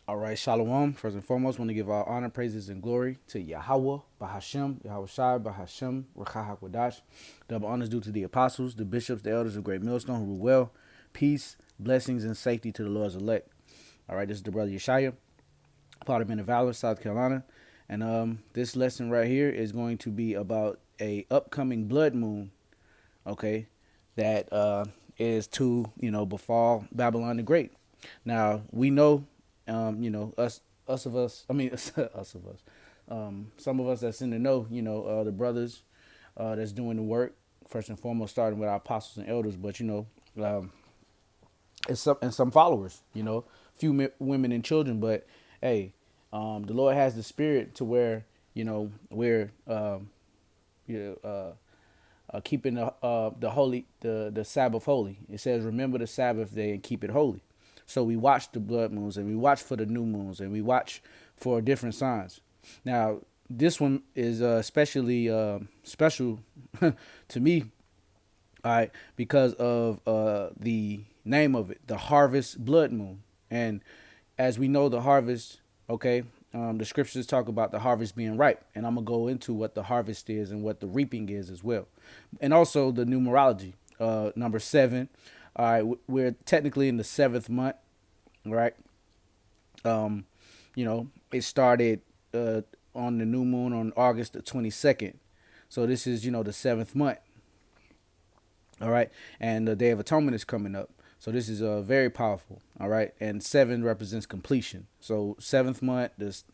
All right, Shalom. First and foremost, want to give all honor, praises, and glory to Yahweh, Bahashem, Yahweh Shai, Bahashem, Rechah HaKodash. Double honors due to the apostles, the bishops, the elders of Great Millstone who rule well. Peace, blessings, and safety to the Lord's elect. All right, this is the brother Yeshaya, part of Men of Valor, South Carolina. And this lesson right here is going to be about a upcoming blood moon, okay, that is to, befall Babylon the Great. Now, we know us of us. I mean, us of us. Some of us that's in the know. The brothers that's doing the work first and foremost, starting with our apostles and elders. But and some followers. Few women and children. But hey, the Lord has the spirit to where we're keeping the holy the Sabbath holy. It says, remember the Sabbath day and keep it holy. So we watch the blood moons and we watch for the new moons and we watch for different signs. Now, this one is especially special to me, all right, because of the name of it, the harvest blood moon. And as we know, the harvest, okay, the scriptures talk about the harvest being ripe. And I'm going to go into what the harvest is and what the reaping is as well. And also the numerology, number 7. All right, we're technically in the 7th month, right? It started on the new moon on August the 22nd. So this is, the 7th month. All right. And the Day of Atonement is coming up. So this is very powerful. All right. And 7 represents completion. So 7th month, this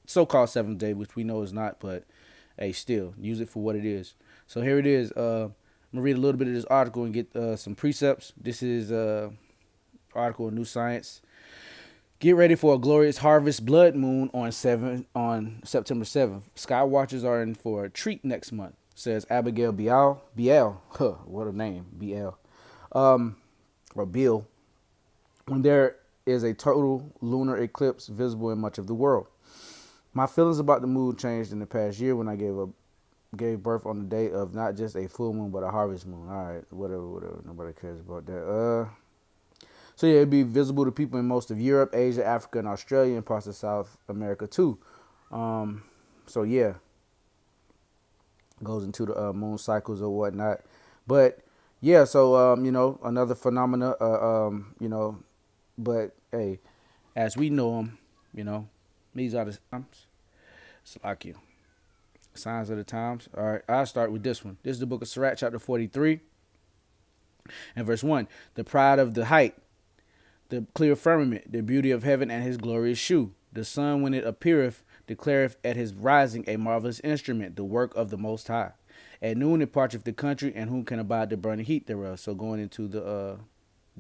so-called 7th day, which we know is not, but hey, still use it for what it is. So here it is. I'm gonna read a little bit of this article and get some precepts. This is article in New Science. Get ready for a glorious harvest blood moon on September 7th. Sky watchers are in for a treat next month, says Abigail Biel. What a name, Biel. Or Bill. When there is a total lunar eclipse visible in much of the world. My feelings about the moon changed in the past year when I gave birth on the day of not just a full moon but a harvest moon. All right, whatever. Nobody cares about that. So yeah, it'd be visible to people in most of Europe, Asia, Africa, and Australia, and parts of South America too. So yeah, goes into the moon cycles or whatnot. But yeah, so another phenomena. But hey, as we know them, these are the it's like signs of the times. All right, I'll start with this one. This is the book of Sirach, chapter 43, and verse 1. The pride of the height, the clear firmament, the beauty of heaven, and his glorious shew. The sun, when it appeareth, declareth at his rising a marvelous instrument, the work of the Most High. At noon it parcheth the country, and who can abide the burning heat thereof? So going into the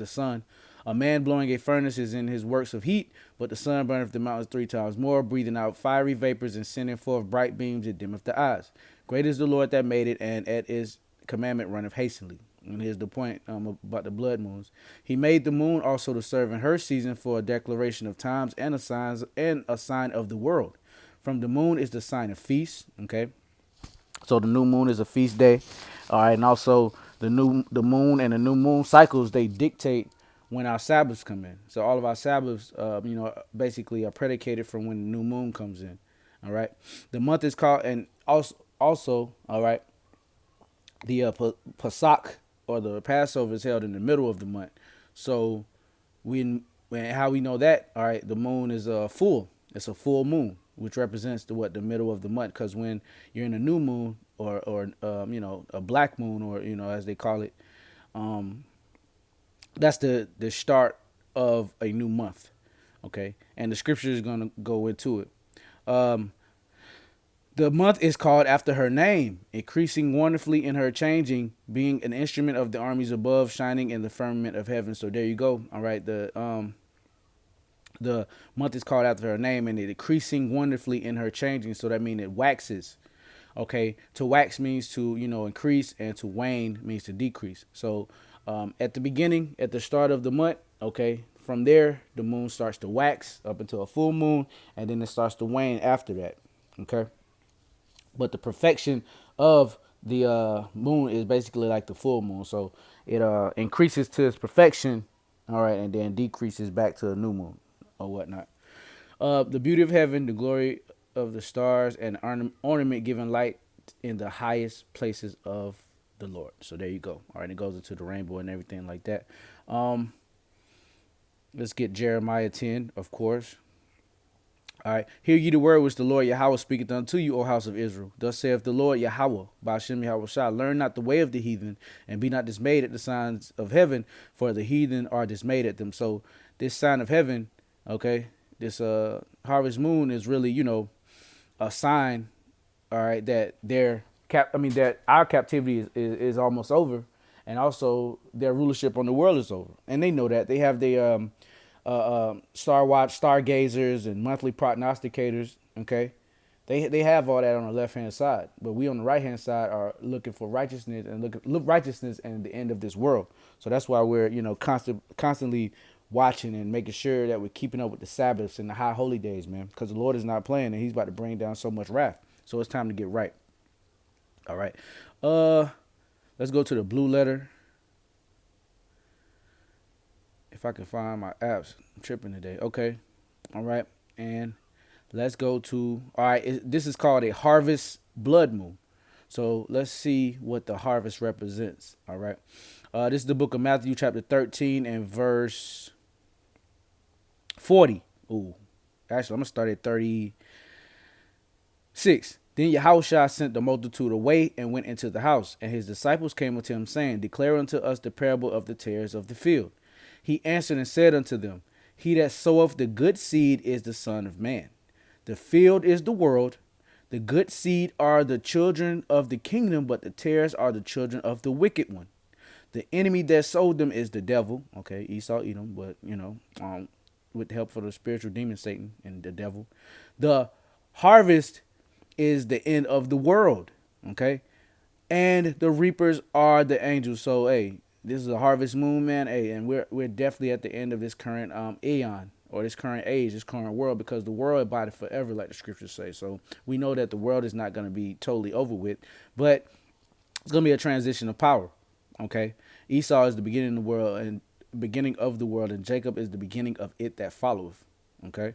sun. A man blowing a furnace is in his works of heat, but the sun burneth the mountains 3 times more, breathing out fiery vapors and sending forth bright beams, it dimmeth the eyes. Great is the Lord that made it, and at his commandment runneth hastily. And here's the point about the blood moons. He made the moon also to serve in her season for a declaration of times and a sign of the world. From the moon is the sign of feast. Okay, so the new moon is a feast day. All right, and also the moon and the new moon cycles, they dictate when our Sabbaths come in. So all of our Sabbaths, basically are predicated from when the new moon comes in. All right, the month is called, and also, all right, the Pesach or the Passover is held in the middle of the month. So how we know that? All right, the moon is full. It's a full moon, which represents the middle of the month. Because when you're in a new moon or a black moon, or as they call it, that's the start of a new month. Okay, and the scripture is going to go into it. The month is called after her name, increasing wonderfully in her changing, being an instrument of the armies above, shining in the firmament of heaven. So there you go. All right, the month is called after her name, and it increasing wonderfully in her changing. So that means it waxes. Okay, to wax means to increase, and to wane means to decrease. So at the beginning, at the start of the month, okay, from there the moon starts to wax up until a full moon, and then it starts to wane after that. Okay. But the perfection of the moon is basically like the full moon. So it increases to its perfection, all right, and then decreases back to a new moon or whatnot. The beauty of heaven, the glory of the stars, and ornament giving light in the highest places of the Lord. So there you go. All right, it goes into the rainbow and everything like that. Um, let's get Jeremiah 10, of course. All right. Hear ye the word which the Lord Yahweh speaketh unto you, O house of Israel. Thus saith the Lord Yahweh, Ba'ashem Yahweh Shah, learn not the way of the heathen, and be not dismayed at the signs of heaven, for the heathen are dismayed at them. So this sign of heaven, okay, this harvest moon is really, a sign, all right, that that our captivity is almost over, and also their rulership on the world is over. And they know that. They have the star watch, stargazers, and monthly prognosticators. Okay, they have all that on the left hand side, but we on the right hand side are looking for righteousness and look righteousness and the end of this world. So that's why we're constantly watching and making sure that we're keeping up with the Sabbaths and the high holy days, man, because the Lord is not playing and He's about to bring down so much wrath. So it's time to get right. All right, let's go to the blue letter. If I can find my apps, I'm tripping today. Okay. All right. And let's go to, all right, this is called a harvest blood moon. So let's see what the harvest represents. All right. This is the book of Matthew, chapter 13 and verse 40. Ooh, actually, I'm going to start at 36. Then Yahushua sent the multitude away and went into the house. And his disciples came unto him, saying, declare unto us the parable of the tares of the field. He answered and said unto them, he that soweth the good seed is the Son of Man. The field is the world. The good seed are the children of the kingdom, but the tares are the children of the wicked one. The enemy that sowed them is the devil. Okay, Esau, Edom, but with the help of the spiritual demon Satan and the devil. The harvest is the end of the world. Okay, and the reapers are the angels. So hey, this is a harvest moon, man. Hey, and we're definitely at the end of this current aeon, or this current age, this current world, because the world abideth forever, like the scriptures say. So we know that the world is not going to be totally over with, but it's going to be a transition of power. Okay, Esau is the beginning of the world, and Jacob is the beginning of it that followeth. Okay,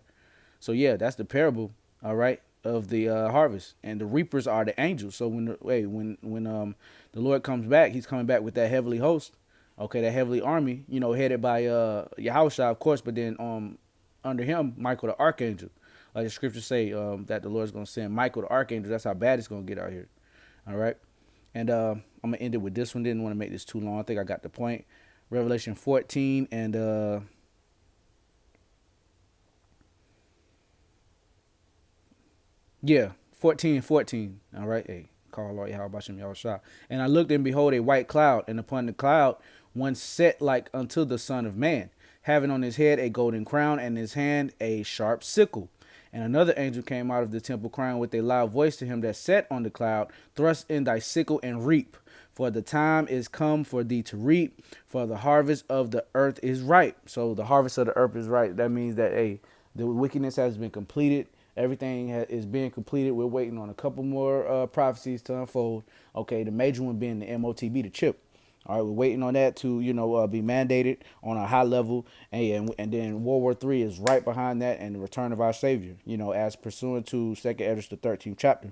so yeah, that's the parable. All right, of the harvest, and the reapers are the angels. So when the Lord comes back, He's coming back with that heavenly host. Okay, that heavenly army, headed by Yahushua, of course, but then under him, Michael the archangel. Like the scriptures say, that the Lord's going to send Michael the archangel. That's how bad it's going to get out here. All right, and I'm going to end it with this one. Didn't want to make this too long. I think I got the point. Revelation 14 and 14 and 14. All right, hey, call Lord Yahweh Bashem Yahushua. And I looked, and behold, a white cloud, and upon the cloud one set like unto the Son of Man, having on his head a golden crown, and in his hand a sharp sickle. And another angel came out of the temple, crying with a loud voice to him that sat on the cloud, thrust in thy sickle and reap, for the time is come for thee to reap, for the harvest of the earth is ripe. So the harvest of the earth is ripe. That means that the wickedness has been completed. Everything is being completed. We're waiting on a couple more prophecies to unfold. Okay, the major one being the MOTB, the chip. All right, we're waiting on that to be mandated on a high level, and then World War III is right behind that, and the return of our Savior. As pursuant to 2 Esdras the 13th chapter.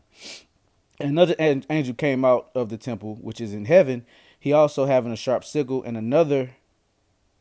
And another angel came out of the temple, which is in heaven. He also having a sharp sickle, and another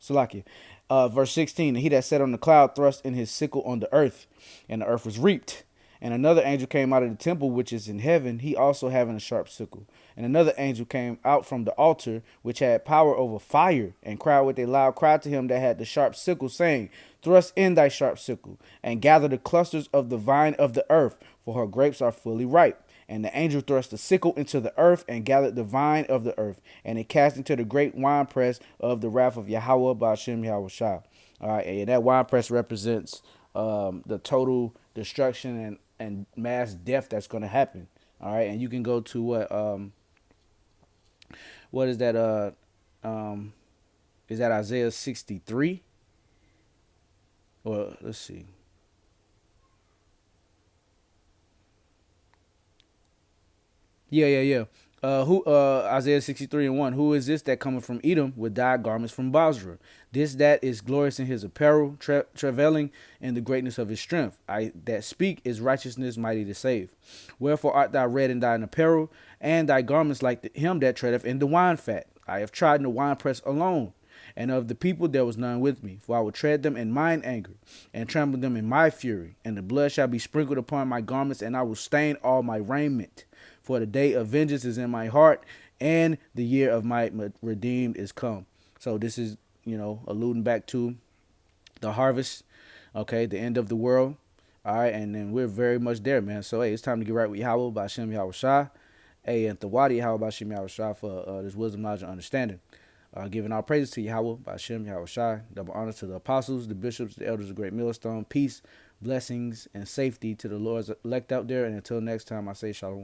Salakia. Verse 16, he that sat on the cloud thrust in his sickle on the earth, and the earth was reaped. And another angel came out of the temple, which is in heaven, he also having a sharp sickle. And another angel came out from the altar, which had power over fire, and cried with a loud cry to him that had the sharp sickle, saying, thrust in thy sharp sickle, and gather the clusters of the vine of the earth, for her grapes are fully ripe. And the angel thrust the sickle into the earth, and gathered the vine of the earth, and it cast into the great winepress of the wrath of Yahweh Ba'ashem Yahushua. All right, and that winepress represents the total destruction and mass death that's going to happen. All right, and you can go to what is that? Is that Isaiah 63? Or let's see. Yeah. Who Isaiah 63:1. Who is this that cometh from Edom with dyed garments from Basra? This that is glorious in his apparel, travailing in the greatness of his strength. I that speak is righteousness mighty to save. Wherefore art thou red in thine apparel, and thy garments like him that treadeth in the wine fat? I have trodden the winepress alone, and of the people there was none with me. For I will tread them in mine anger, and trample them in my fury. And the blood shall be sprinkled upon my garments, and I will stain all my raiment. For the day of vengeance is in my heart, and the year of my redeemed is come. So this is, alluding back to the harvest, okay, the end of the world. All right, and then we're very much there, man. So, hey, it's time to get right with Yahweh by Shem Yahweh Shai. Hey, and Thawadi Yahweh by Shem Yahweh Shai for this wisdom, knowledge, and understanding. Giving our praises to Yahweh by Shem Yahweh Shai. Double honor to the apostles, the bishops, the elders of Great Millstone. Peace, blessings, and safety to the Lord's elect out there. And until next time, I say shalom.